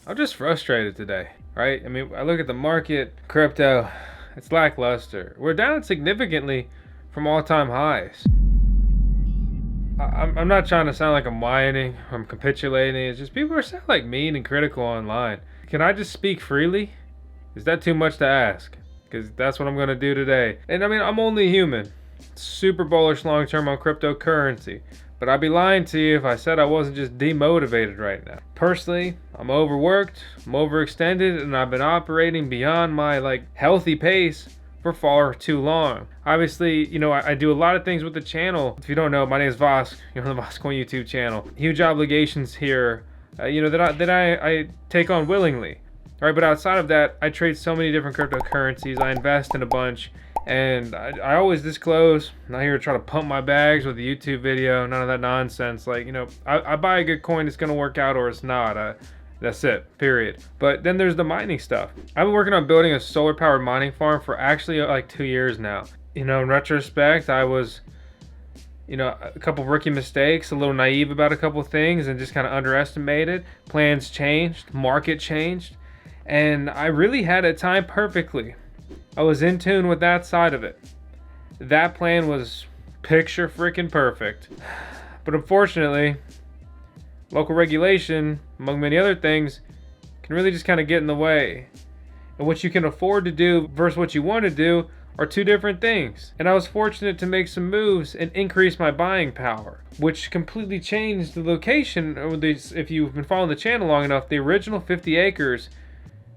I'm just frustrated today, right? I mean, I look at the market, crypto, it's lackluster. We're down significantly from all-time highs. I'm not trying to sound like I'm whining, I'm capitulating. It's just people are sounding like mean and critical online. Can I just speak freely? Is that too much to ask? Because that's what I'm going to do today. And I mean, I'm only human. Super bullish long-term on cryptocurrency. But I'd be lying to you if I said I wasn't just demotivated right now. Personally, I'm overworked, I'm overextended, and I've been operating beyond my healthy pace for far too long. Obviously, I do a lot of things with the channel. If you don't know, my name is Vosk. You're on the Voskcoin YouTube channel. Huge obligations here, that I take on willingly. All right, but outside of that, I trade so many different cryptocurrencies. I invest in a bunch, and I always disclose. I'm not here to try to pump my bags with a YouTube video. None of that nonsense. I buy a good coin, it's gonna work out, or it's not. That's it, period. But then there's the mining stuff. I've been working on building a solar powered mining farm for actually like 2 years now. In retrospect, I was, a couple rookie mistakes, a little naive about a couple things, and just kind of underestimated. Plans changed, market changed, and I really had it timed perfectly. I was in tune with that side of it. That plan was picture freaking perfect. But unfortunately, local regulation, among many other things, can really just kind of get in the way. And what you can afford to do versus what you want to do are two different things. And I was fortunate to make some moves and increase my buying power, which completely changed the location. If you've been following the channel long enough, the original 50 acres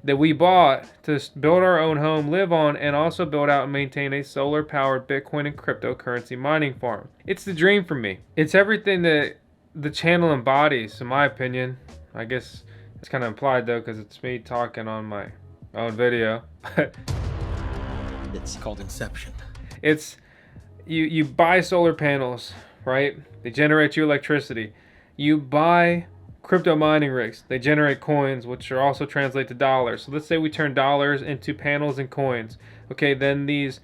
that we bought to build our own home, live on, and also build out and maintain a solar powered Bitcoin and cryptocurrency mining farm. It's the dream for me. It's everything that the channel embodies, in my opinion. I guess it's kind of implied though, because it's me talking on my own video. It's called Inception. It's you buy solar panels, right? They generate you electricity. You buy crypto mining rigs. They generate coins, which are also translate to dollars. So let's say we turn dollars into panels and coins. Okay, then these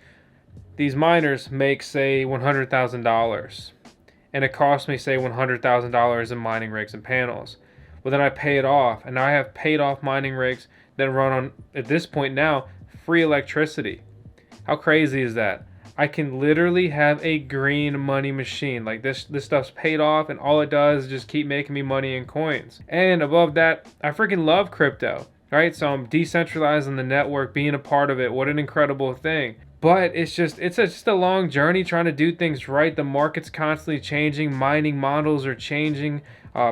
miners make, say, $100,000. And it costs me, say, $100,000 in mining rigs and panels. Well, then I pay it off, and I have paid off mining rigs that run on, at this point now, free electricity. How crazy is that? I can literally have a green money machine. Like this stuff's paid off, and all it does is just keep making me money in coins. And above that, I freaking love crypto. Right? So I'm decentralizing the network, being a part of it. What an incredible thing. But it's just a long journey trying to do things right. The market's constantly changing. Mining models are changing.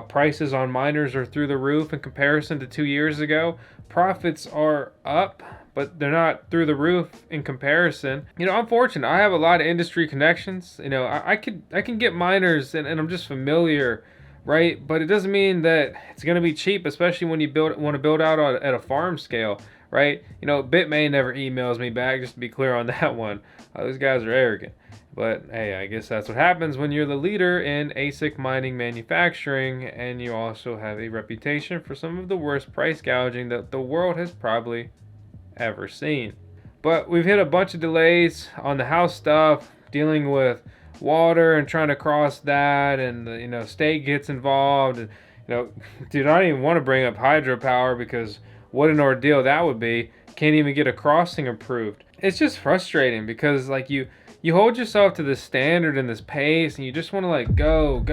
Prices on miners are through the roof in comparison to 2 years ago. Profits are up, but they're not through the roof in comparison. I'm fortunate. I have a lot of industry connections. I can get miners, and I'm just familiar, right? But it doesn't mean that it's going to be cheap, especially when you want to build out at a farm scale, right? Bitmain never emails me back, just to be clear on that one. Those guys are arrogant. But hey, I guess that's what happens when you're the leader in ASIC mining manufacturing, and you also have a reputation for some of the worst price gouging that the world has probably ever seen. But we've hit a bunch of delays on the house stuff, dealing with water and trying to cross that, and the state gets involved, and dude, I don't even want to bring up hydropower because what an ordeal that would be. Can't even get a crossing approved. It's just frustrating because you hold yourself to this standard and this pace, and you just want to go.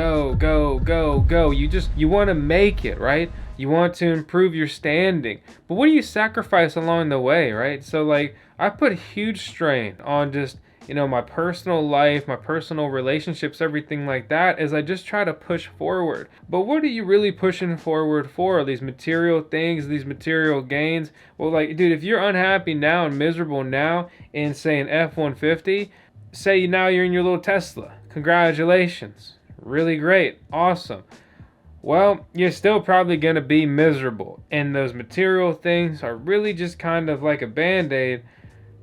You want to make it, right? You want to improve your standing. But what do you sacrifice along the way, right? So I put huge strain on just, my personal life, my personal relationships, everything like that, as I just try to push forward. But what are you really pushing forward for? These material things, these material gains? Well, dude, if you're unhappy now and miserable now in, say, an F-150, say now you're in your little Tesla. Congratulations. Really great. Awesome. Well, you're still probably going to be miserable. And those material things are really just kind of like a band-aid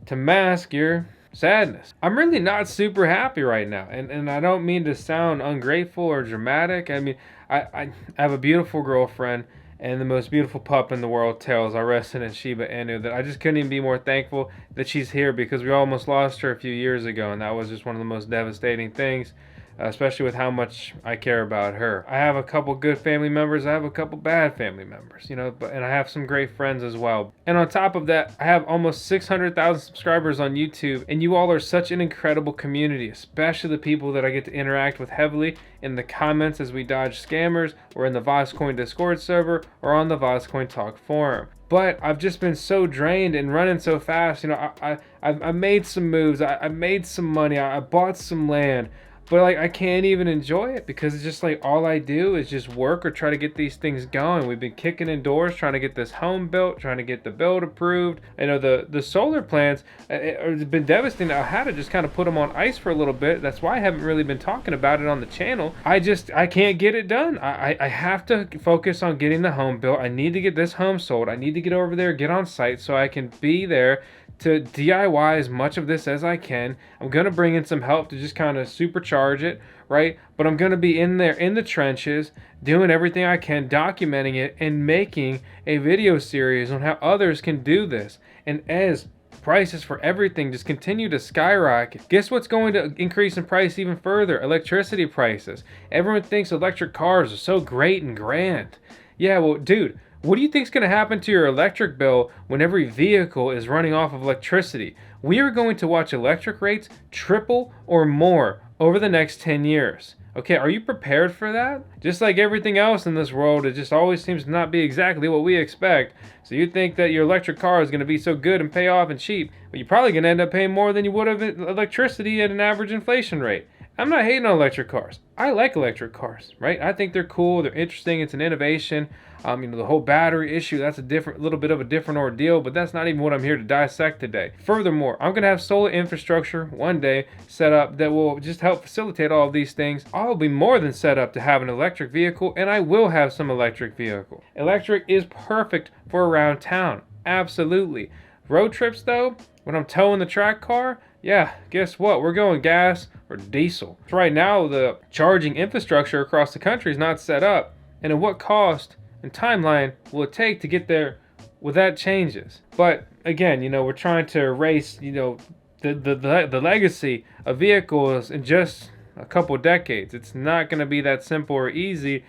to mask your sadness. I'm really not super happy right now. And I don't mean to sound ungrateful or dramatic. I mean, I have a beautiful girlfriend and the most beautiful pup in the world, Tails, our resident Shiba Inu, that I just couldn't even be more thankful that she's here, because we almost lost her a few years ago, and that was just one of the most devastating things. especially with how much I care about her. I have a couple good family members, I have a couple bad family members, and I have some great friends as well. And on top of that, I have almost 600,000 subscribers on YouTube, and you all are such an incredible community, especially the people that I get to interact with heavily in the comments as we dodge scammers, or in the Voskcoin Discord server, or on the Voskcoin Talk forum. But I've just been so drained and running so fast. I made some moves, I made some money, I bought some land, but like I can't even enjoy it because it's just like all I do is just work or try to get these things going. We've been kicking in doors trying to get this home built, trying to get the build approved. I know the solar plans have been devastating. I had to just kind of put them on ice for a little bit. That's why I haven't really been talking about it on the channel. I can't get it done. I have to focus on getting the home built. I need to get this home sold. I need to get over there, get on site so I can be there to DIY as much of this as I can. I'm going to bring in some help to just kind of supercharge it, right? But I'm going to be in there in the trenches, doing everything I can, documenting it, and making a video series on how others can do this. And as prices for everything just continue to skyrocket, guess what's going to increase in price even further? Electricity prices. Everyone thinks electric cars are so great and grand. Yeah, well, dude, what do you think is going to happen to your electric bill when every vehicle is running off of electricity? We are going to watch electric rates triple or more over the next 10 years. Okay, are you prepared for that? Just like everything else in this world, it just always seems to not be exactly what we expect. So you think that your electric car is going to be so good and pay off and cheap, but you're probably going to end up paying more than you would have electricity at an average inflation rate. I'm not hating on electric cars. I like electric cars, right? I think they're cool, they're interesting, it's an innovation. The whole battery issue, that's a little bit of a different ordeal, but that's not even what I'm here to dissect today. Furthermore, I'm going to have solar infrastructure one day set up that will just help facilitate all of these things. I'll be more than set up to have an electric vehicle, and I will have some electric vehicle. Electric is perfect for around town, absolutely. Road trips though, when I'm towing the track car, yeah, guess what? We're going gas or diesel. So right now, the charging infrastructure across the country is not set up, and at what cost and timeline will it take to get there with that changes? But again, we're trying to erase, the legacy of vehicles in just a couple decades. It's not going to be that simple or easy.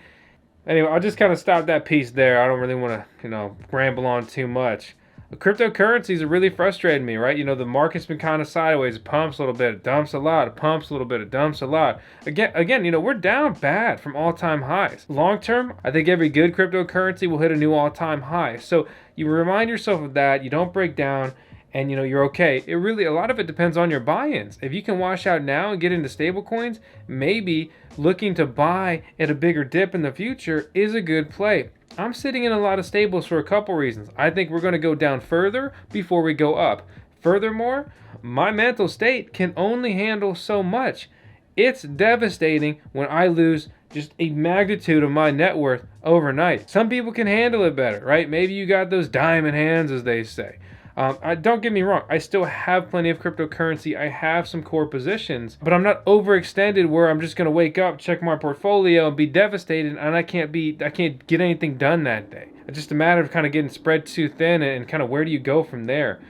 Anyway, I'll just kind of stop that piece there. I don't really want to, ramble on too much. The cryptocurrencies are really frustrating me, right? The market's been kind of sideways. It pumps a little bit, it dumps a lot. It pumps a little bit, it dumps a lot. Again, we're down bad from all-time highs. Long term, I think every good cryptocurrency will hit a new all-time high. So you remind yourself of that. You don't break down, and you're okay. A lot of it depends on your buy-ins. If you can wash out now and get into stable coins, maybe looking to buy at a bigger dip in the future is a good play. I'm sitting in a lot of stables for a couple reasons. I think we're going to go down further before we go up. Furthermore, my mental state can only handle so much. It's devastating when I lose just a magnitude of my net worth overnight. Some people can handle it better, right? Maybe you got those diamond hands, as they say. Don't get me wrong, I still have plenty of cryptocurrency. I have some core positions, but I'm not overextended where I'm just going to wake up, check my portfolio, and be devastated, and I can't get anything done that day. It's just a matter of kind of getting spread too thin, and kind of where do you go from there?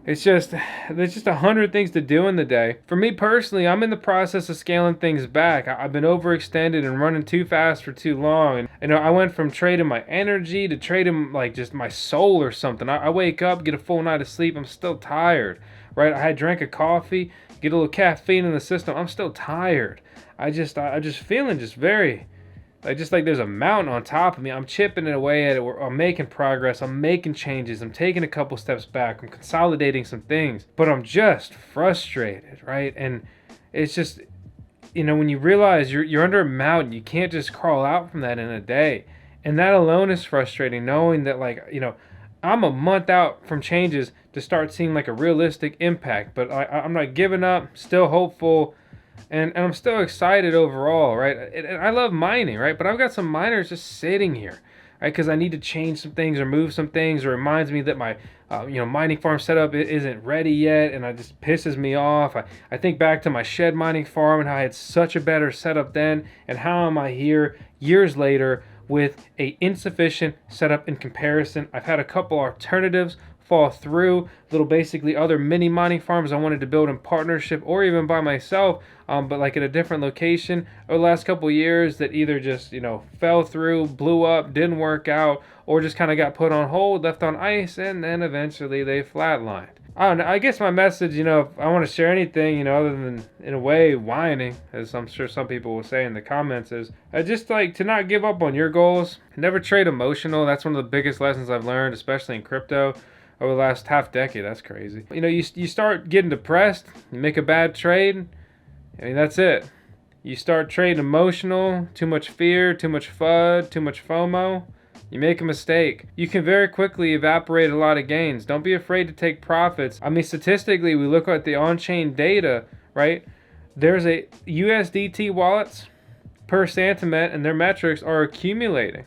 There's just 100 things to do in the day. For me personally, I'm in the process of scaling things back. I've been overextended and running too fast for too long. And I went from trading my energy to trading like just my soul or something. I wake up, get a full night of sleep, I'm still tired, right? I had drank a coffee, get a little caffeine in the system, I'm still tired. I'm just feeling just very... like there's a mountain on top of me. I'm chipping it away at it. I'm making progress. I'm making changes. I'm taking a couple steps back. I'm consolidating some things. But I'm just frustrated, right? And it's just, when you realize you're under a mountain, you can't just crawl out from that in a day. And that alone is frustrating, knowing that, I'm a month out from changes to start seeing, a realistic impact. But I'm not giving up, still hopeful. And I'm still excited overall, right? And I love mining, right? But I've got some miners just sitting here, right? Because I need to change some things or move some things, or reminds me that my, mining farm setup isn't ready yet, and it just pisses me off. I think back to my shed mining farm and how I had such a better setup then, and how am I here years later with a insufficient setup in comparison. I've had a couple alternatives fall through. Little basically other mini mining farms I wanted to build in partnership or even by myself, but like at a different location over the last couple years that either just, fell through, blew up, didn't work out, or just kind of got put on hold, left on ice, and then eventually they flatlined. I don't know. I guess my message, if I want to share anything, other than in a way whining, as I'm sure some people will say in the comments, is just like to not give up on your goals. Never trade emotional. That's one of the biggest lessons I've learned, especially in crypto over the last half decade. That's crazy. You start getting depressed, you make a bad trade. That's it. You start trading emotional, too much fear, too much FUD, too much FOMO. You make a mistake, you can very quickly evaporate a lot of gains. Don't be afraid to take profits. Statistically, we look at the on-chain data, right? There's a USDT wallets per sentiment, and their metrics are accumulating.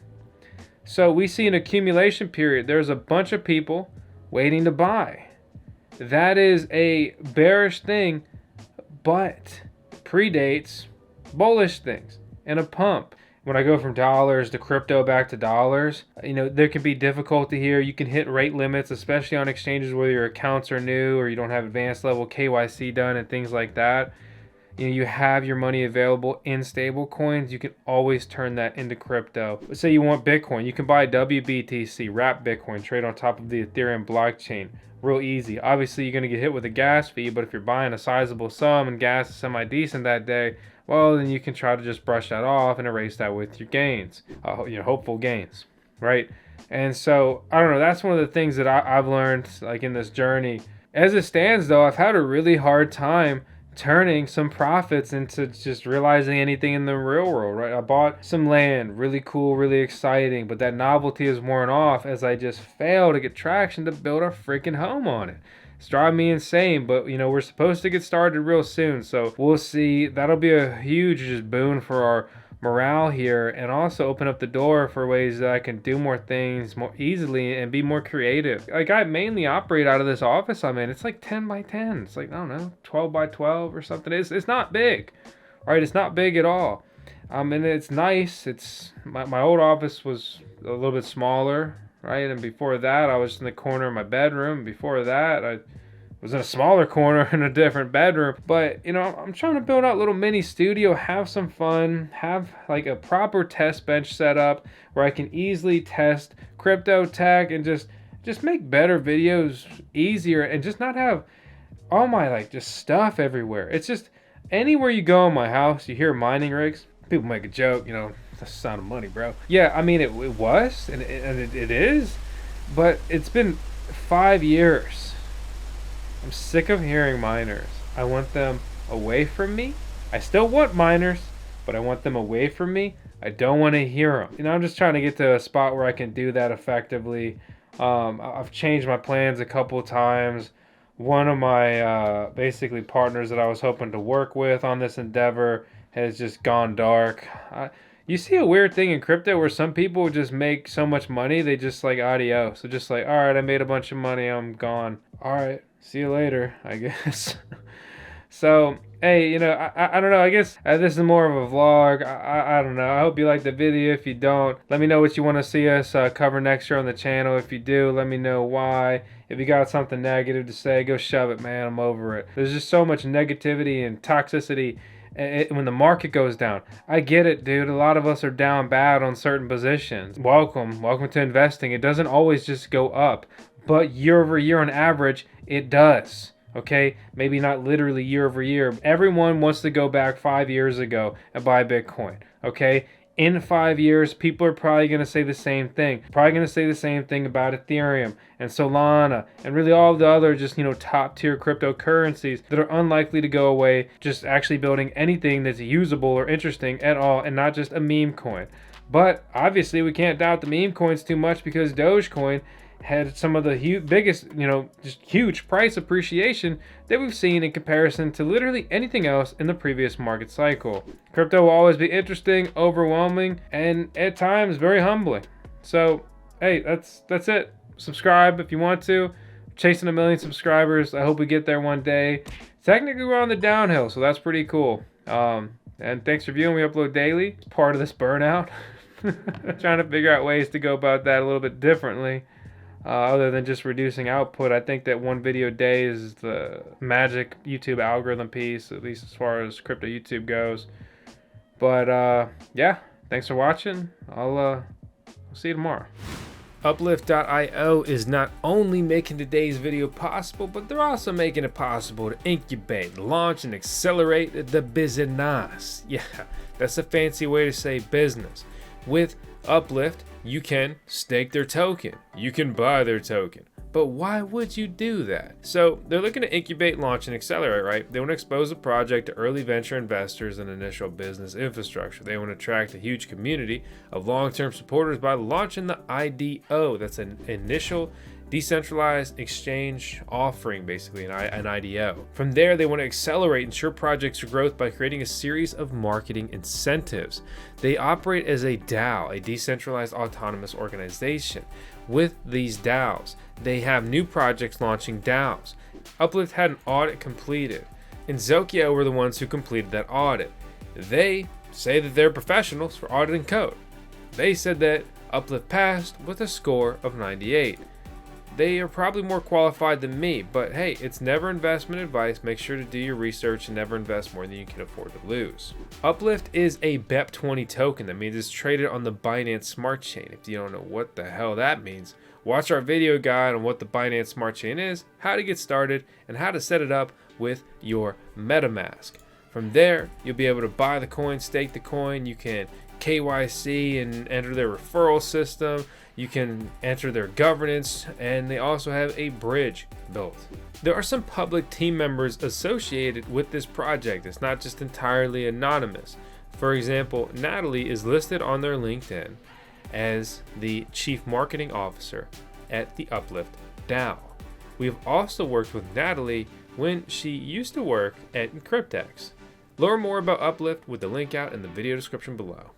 So we see an accumulation period. There's a bunch of people waiting to buy. That is a bearish thing, but predates bullish things and a pump. When I go from dollars to crypto back to dollars, there can be difficulty here. You can hit rate limits, especially on exchanges where your accounts are new or you don't have advanced level KYC done and things like that. You have your money available in stable coins. You can always turn that into crypto. Let's say you want Bitcoin. You can buy WBTC, wrap Bitcoin, trade on top of the Ethereum blockchain. Real easy. Obviously, you're going to get hit with a gas fee, but if you're buying a sizable sum and gas is semi-decent that day, well, then you can try to just brush that off and erase that with your gains, hopeful gains, right? And so, I don't know, that's one of the things that I've learned, like in this journey. As it stands, though, I've had a really hard time turning some profits into just realizing anything in the real world, right? I bought some land, really cool, really exciting, but that novelty is worn off as I just fail to get traction to build a freaking home on it. It's driving me insane, but we're supposed to get started real soon, so we'll see. That'll be a huge just boon for our morale here, and also open up the door for ways that I can do more things more easily and be more creative. Like, I mainly operate out of this office I'm in. It's like 10 by 10. It's like, I don't know, 12 by 12 or something. It's not big, right? It's not big at all. And it's nice. It's my old office was a little bit smaller, right? And before that, I was in the corner of my bedroom. Before that, I was in a smaller corner in a different bedroom. But, I'm trying to build out a little mini studio, have some fun, have like a proper test bench set up where I can easily test crypto tech and just make better videos easier and just not have all my just stuff everywhere. It's just anywhere you go in my house, you hear mining rigs. People make a joke, that's the sound of money, bro. Yeah, it was, and it is, but it's been 5 years. I'm sick of hearing miners. I want them away from me. I still want miners, but I want them away from me. I don't want to hear them. I'm just trying to get to a spot where I can do that effectively. I've changed my plans a couple times. One of my basically partners that I was hoping to work with on this endeavor has just gone dark. You see a weird thing in crypto where some people just make so much money, they just like adios. So just like, all right, I made a bunch of money, I'm gone. All right, see you later, I guess. So, hey, I don't know. I guess this is more of a vlog. I don't know. I hope you like the video. If you don't, let me know what you want to see us cover next year on the channel. If you do, let me know why. If you got something negative to say, go shove it, man. I'm over it. There's just so much negativity and toxicity when the market goes down. I get it, dude. A lot of us are down bad on certain positions. Welcome to investing. It doesn't always just go up, but year over year on average, it does. Okay, maybe not literally year over year. Everyone wants to go back 5 years ago and buy Bitcoin. Okay, in 5 years, people are probably going to say the same thing. Probably going to say the same thing about Ethereum and Solana and really all the other just, top tier cryptocurrencies that are unlikely to go away. Just actually building anything that's usable or interesting at all and not just a meme coin. But obviously, we can't doubt the meme coins too much because Dogecoin had some of the biggest, just huge price appreciation that we've seen in comparison to literally anything else in the previous market cycle. Crypto will always be interesting, overwhelming, and at times very humbling. So, hey, that's it. Subscribe if you want to. Chasing 1 million subscribers. I hope we get there one day. Technically, we're on the downhill, so that's pretty cool. And thanks for viewing. We upload daily. It's part of this burnout. Trying to figure out ways to go about that a little bit differently. other than just reducing output. I think that one video a day is the magic YouTube algorithm piece, at least as far as crypto YouTube goes. But yeah, thanks for watching. I'll see you tomorrow. Uplift.io is not only making today's video possible, but they're also making it possible to incubate, launch, and accelerate the business. Yeah, that's a fancy way to say business. With Uplift, you can stake their token. You can buy their token. But why would you do that? So they're looking to incubate, launch, and accelerate, right? They want to expose the project to early venture investors and initial business infrastructure. They want to attract a huge community of long-term supporters by launching the IDO. That's an initial decentralized exchange offering, basically an IDO. From there, they want to accelerate, ensure projects' growth by creating a series of marketing incentives. They operate as a DAO, a decentralized autonomous organization. With these DAOs, they have new projects launching DAOs. Uplift had an audit completed, and Zokyo were the ones who completed that audit. They say that they're professionals for auditing code. They said that Uplift passed with a score of 98. They are probably more qualified than me, but hey, it's never investment advice. Make sure to do your research and never invest more than you can afford to lose. Uplift is a BEP20 token. That means it's traded on the Binance Smart Chain. If you don't know what the hell that means, watch our video guide on what the Binance Smart Chain is, how to get started, and how to set it up with your MetaMask. From there, you'll be able to buy the coin, stake the coin. You can KYC and enter their referral system. You can enter their governance, and they also have a bridge built. There are some public team members associated with this project. It's not just entirely anonymous. For example, Natalie is listed on their LinkedIn as the Chief Marketing Officer at the Uplift DAO. We have also worked with Natalie when she used to work at Cryptex. Learn more about Uplift with the link out in the video description below.